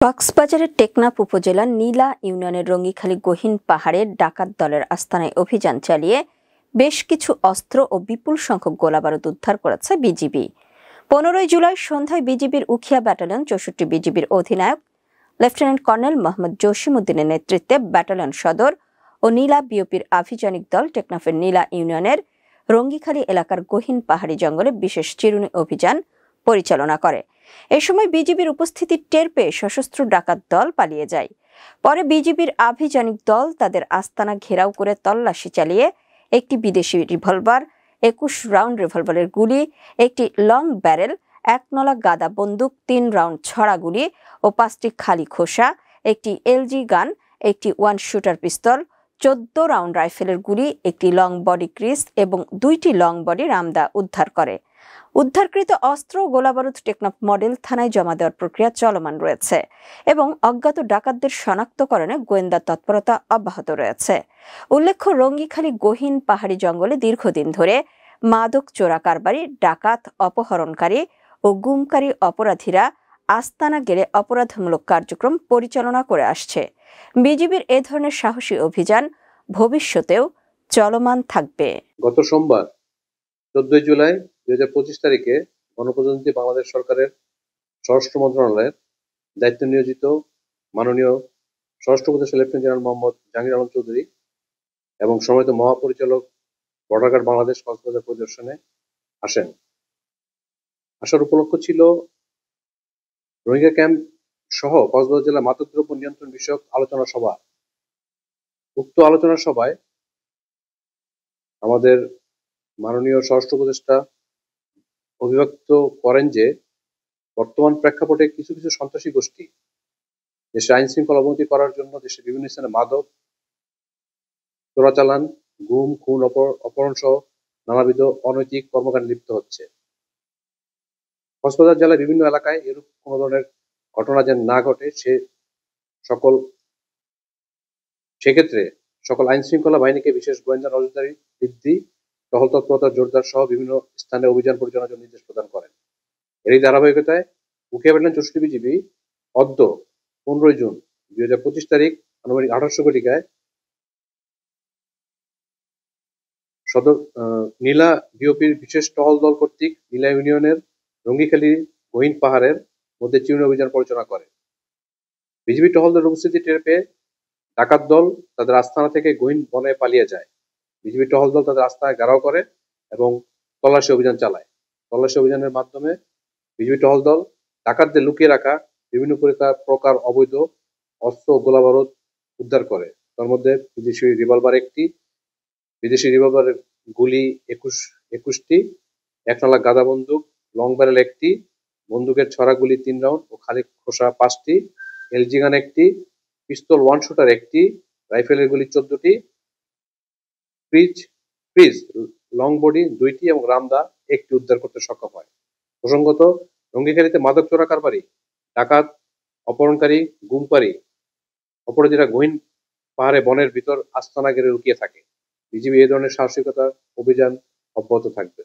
কক্সবাজারের টেকনাফ উপজেলার নীলা ইউনিয়নের রঙ্গিখালী গহীন পাহাড়ে ডাকাত দলের আস্তানায় অভিযান চালিয়ে বেশ কিছু অস্ত্র ও বিপুল সংখ্যক গোলাবারুদ উদ্ধার করেছে বিজিবি। 15 জুলাই সন্ধ্যায় বিজিবির উখিয়া ব্যাটালিয়ন 64 বিজিবির অধিনায়ক লেফটেন্যান্ট কর্নেল মোহাম্মদ জসিম উদ্দিনের নেতৃত্বে ব্যাটালিয়ন সদর ও নীলা বিওপির আভিযানিক দল টেকনাফের নীলা ইউনিয়নের রঙ্গিখালী এলাকার গহীন পাহাড়ি জঙ্গলে বিশেষ চিরুনি অভিযান পরিচালনা করে। এ সময় বিজিবির উপস্থিতি টের পেয়ে সশস্ত্র ডাকাত দল পালিয়ে যায়। পরে বিজিবির আভিযানিক দল তাদের আস্তানা ঘেরাও করে তল্লাশি চালিয়ে একটি বিদেশি রিভলভার, 21 রাউন্ড রিভলভারের গুলি, একটি লং ব্যারেল, 1 নলা গাদা বন্দুক, 3 রাউন্ড ছড়া গুলি ও 5টি খালি খোসা, একটি এলজি গান, একটি 1 শুটার পিস্তল, 14 রাউন্ড রাইফেলের গুলি, একটি লং বডি ক্রিস এবং 2টি লং বডি রামদা উদ্ধার করে। উদ্ধারকৃত অস্ত্র ও গোলাবারুদ টেকনাফ মডেল থানায় জমা দেওয়ার প্রক্রিয়া চলমান রয়েছে এবং অজ্ঞাত ডাকাতদের শনাক্তকরণে গোয়েন্দা তৎপরতা অব্যাহত রয়েছে। উল্লেখ্য, রঙ্গিখালী গহীন পাহাড়ি জঙ্গলে দীর্ঘদিন ধরে মাদক চোরা কারবারি, ডাকাত, অপহরণকারী ও গুমকারী অপরাধীরা আস্তানা গেড়ে অপরাধমূলক কার্যক্রম পরিচালনা করে আসছে। বিজিবির এ ধরনের সাহসী অভিযান ভবিষ্যতেও চলমান থাকবে। গত সোমবার 14 জুলাই 2025 তারিখে গণপ্রজাতন্ত্রী বাংলাদেশ সরকারের স্বরাষ্ট্র মন্ত্রণালয়ের দায়িত্ব নিয়োজিত মাননীয় স্বরাষ্ট্র উপদেষ্টা লেফটেন্যান্ট জেনারেল মোহাম্মদ জাহাঙ্গীর আলম চৌধুরী এবং সম্মানিত মহাপরিচালক বর্ডার গার্ড বাংলাদেশ কক্সবাজার পরিদর্শনে আসেন। আসার উপলক্ষ ছিল রোহিঙ্গা ক্যাম্প সহ কক্সবাজার জেলা মাদকদ্রব্য নিয়ন্ত্রণ বিষয়ক আলোচনা সভা। উক্ত আলোচনা সভায় আমাদের মাননীয় স্বরাষ্ট্র উপদেষ্টা অভিব্যক্ত করেন যে বর্তমান প্রেক্ষাপটে কিছু কিছু সন্ত্রাসী গোষ্ঠী দেশে আইন শৃঙ্খলা অবনতি করার জন্য দেশের বিভিন্ন স্থানে মাদক চোরাচালান, গুম, খুন, অপহরণ সহ নানাবিধ অনৈতিক কর্মকাণ্ডে লিপ্ত হচ্ছে। কক্সবাজার জেলার বিভিন্ন এলাকায় এরূপ কোনো ধরনের ঘটনা যেন না ঘটে সেক্ষেত্রে সকল আইন শৃঙ্খলা বাহিনীকে বিশেষ গোয়েন্দা নজরদারি বৃদ্ধি, টহল তৎপরতা জোরদার সহ বিভিন্ন স্থানে অভিযান পরিচালনার জন্য নির্দেশ প্রদান করেন। এরই ধারাবাহিকতায় উখিয়া ব্যাটালিয়ন 64 বিজিবি অদ্য 15 জুন 2025 তারিখ আনুমানিক 1800 ঘটিকায় সদর নীলা বিওপির বিশেষ টহল দল কর্তৃক নীলা ইউনিয়নের রঙ্গিখালী গহীন পাহাড়ের মধ্যে চিরুনি অভিযান পরিচালনা করে। বিজিবি টহল দলের উপস্থিতি টের পেয়ে ডাকাত দল তাদের আস্তানা থেকে গহীন বনে পালিয়ে যায়। বিজিবি টহল দল তাদের আস্তানায় ঘেরাও করে এবং তল্লাশি অভিযান চালায়। তল্লাশি অভিযানের মাধ্যমে বিজিবি টহল দল ডাকাতদের লুকিয়ে রাখা বিভিন্ন প্রকার অবৈধ অস্ত্র ও গোলাবারুদ উদ্ধার করে। তার মধ্যে বিদেশি রিভলভারের গুলি 21টি, 1 নলা গাদা বন্দুক, লং ব্যারেল 1টি, বন্দুকের ছড়া গুলি 3 রাউন্ড ও খালি খোসা 5টি, এলজি গান 1টি, পিস্তল 1 শুটার 1টি, রাইফেলের গুলি 14টি, ক্রিজ লং বডি 2টি এবং রামদা 1টি উদ্ধার করতে সক্ষম হয়। প্রসঙ্গত, রঙ্গিখালীতে মাদক চোরা কারবারি, ডাকাত, অপহরণকারী, গুমকারী অপরাধীরা গহীন পাহাড়ে বনের ভিতর আস্তানা গেড়ে লুকিয়ে থাকে। বিজিবি এই ধরনের সাহসিকতা অভিযান অব্যাহত থাকবে।